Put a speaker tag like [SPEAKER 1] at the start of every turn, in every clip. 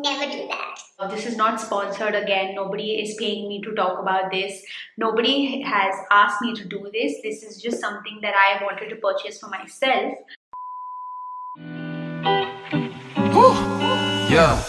[SPEAKER 1] never do that.
[SPEAKER 2] This is not sponsored again. Nobody is paying me to talk about this. Nobody has asked me to do this. This is just something that I wanted to purchase for myself.
[SPEAKER 3] Yeah.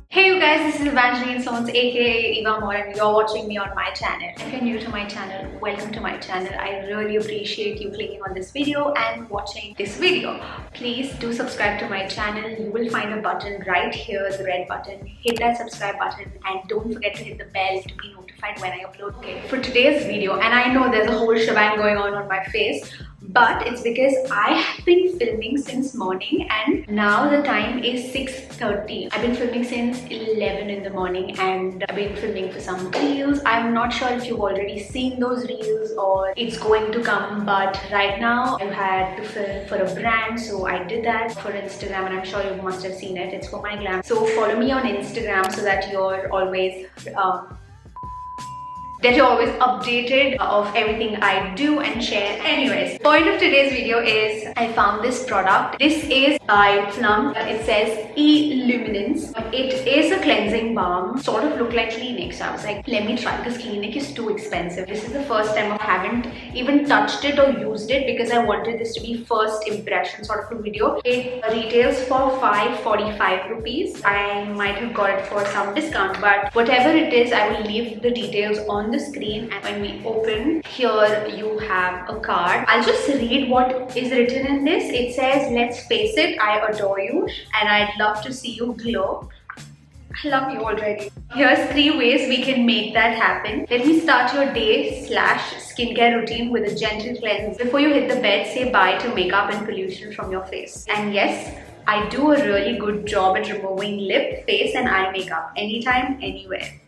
[SPEAKER 2] Hey you guys, this is Evangeline Soans aka Eva More, and you're watching me on my channel. If you're new to my channel, welcome to my channel. I really appreciate you clicking on this video and watching this video. Please do subscribe to my channel. You will find a button right here, the red button. Hit that subscribe button and don't forget to hit the bell to be notified when I upload. Okay, for today's video, and I know there's a whole shebang going on my face, but it's because I have been filming since morning and now the time is 6:30. I've been filming since 11 in the morning and I've been filming for some reels. I'm not sure if you've already seen those reels or it's going to come, but right now I had to film for a brand, so I did that for Instagram, and I'm sure you must have seen it. It's for my glam. So follow me on Instagram so that you're always updated of everything I do and share. Anyways, point of today's video is I found this product. This is by Plum. It says e-luminence. It is a cleansing balm. Sort of looked like Clinic, so I was like, let me try because Clinic is too expensive. This is the first time I haven't even touched it or used it because I wanted this to be first impression sort of a video. It retails for 545 rupees. I might have got it for some discount, but whatever it is, I will leave the details on the screen. And when we open, here you have a card. I'll just read what is written in this. It says, let's face it, I adore you and I'd love to see you glow. I love you already. Here's 3 ways we can make that happen. Let me start your day / skincare routine with a gentle cleanse. Before you hit the bed, say bye to makeup and pollution from your face. And yes, I do a really good job at removing lip, face and eye makeup anytime, anywhere.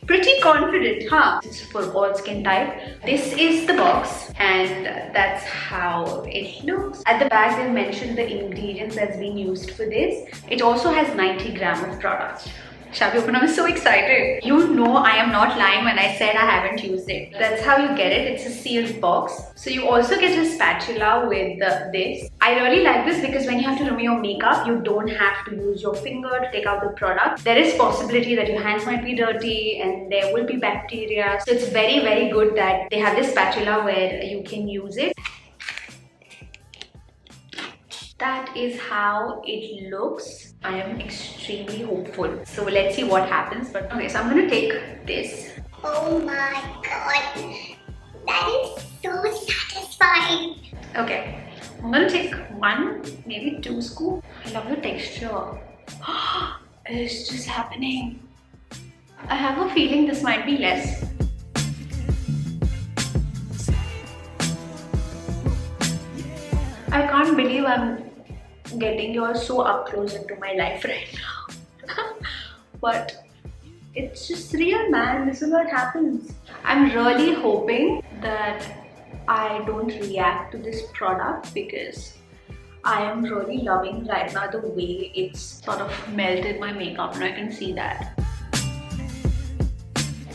[SPEAKER 2] Pretty confident, huh? It's for all skin type. This is the box and that's how it looks. At the back they mentioned the ingredients that's been used for this. It also has 90 grams of products. Shall we open? I'm so excited. You know I am not lying when I said I haven't used it. That's how you get it. It's a sealed box. So you also get a spatula with this. I really like this because when you have to remove your makeup, you don't have to use your finger to take out the product. There is possibility that your hands might be dirty and there will be bacteria. So it's very, very good that they have this spatula where you can use it. That is how it looks. I am extremely hopeful. So let's see what happens. But okay, so I'm gonna take this.
[SPEAKER 1] Oh my god, that is so satisfying.
[SPEAKER 2] Okay, I'm gonna take 1, maybe 2 scoops. I love the texture. It's just happening. I have a feeling this might be less. I can't believe I'm getting you all so up close into my life right now. But it's just real, man. This is what happens. I'm really hoping that I don't react to this product because I am really loving right now the way it's sort of melted my makeup, and I can see that.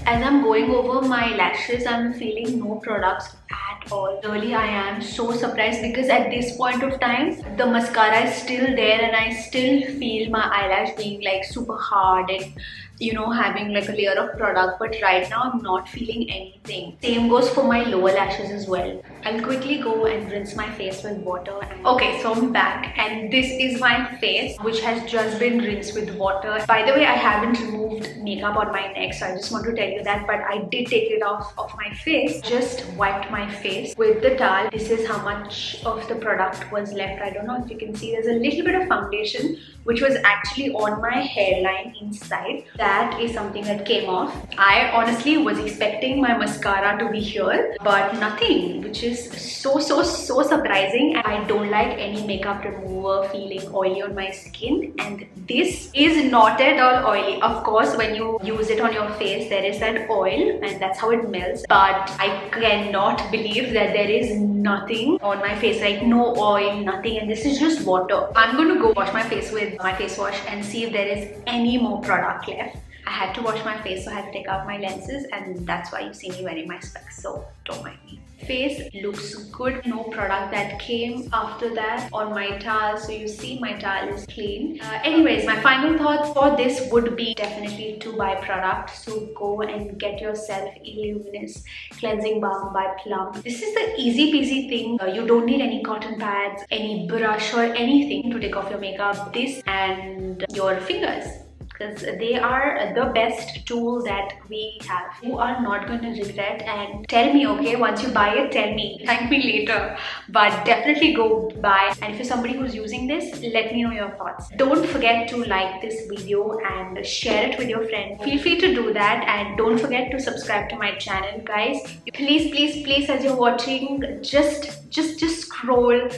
[SPEAKER 2] As I'm going over my lashes, I'm feeling no products at all. Really, I am so surprised because at this point of time, the mascara is still there and I still feel my eyelash being like super hard and you know, having like a layer of product, but right now I'm not feeling anything. Same goes for my lower lashes as well. I'll quickly go and rinse my face with water. Okay, so I'm back and this is my face which has just been rinsed with water. By the way, I haven't removed makeup on my neck, so I just want to tell you that, but I did take it off my face. Just wiped my face with the towel. This is how much of the product was left. I don't know if you can see, there's a little bit of foundation which was actually on my hairline inside. That is something that came off. I honestly was expecting my mascara to be here, but nothing, which is so surprising. And I don't like any makeup remover feeling oily on my skin, and this is not at all oily. Of course, when you use it on your face, there is that oil and that's how it melts, but I cannot believe that there is nothing on my face, like no oil, nothing, and this is just water. I'm going to go wash my face with my face wash and see if there is any more product left. I had to wash my face, so I had to take out my lenses, and that's why you see me wearing my specs, so don't mind me. Face looks good. No product that came after that on my towel, so you see my towel is clean. Anyways, my final thoughts for this would be definitely to buy product. So go and get yourself e-luminence cleansing balm by Plum. This is the easy peasy thing. You don't need any cotton pads, any brush or anything to take off your makeup. This and your fingers, because they are the best tool that we have. You are not going to regret, and tell me, okay, once you buy it, tell me, thank me later, but definitely go buy. And if you're somebody who's using this, let me know your thoughts. Don't forget to like this video and share it with your friends. Feel free to do that, and don't forget to subscribe to my channel, guys. Please, as you're watching, just scroll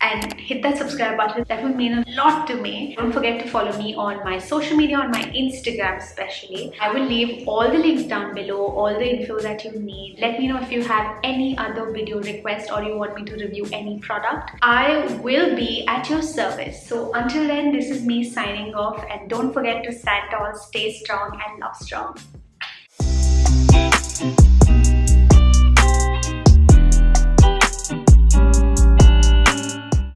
[SPEAKER 2] and hit that subscribe button. That would mean a lot to me. Don't forget to follow me on my social media, on my Instagram especially. I will leave all the links down below, all the info that you need. Let me know if you have any other video request or you want me to review any product. I will be at your service. So until then, this is me signing off, and don't forget to stand tall, stay strong, and love strong.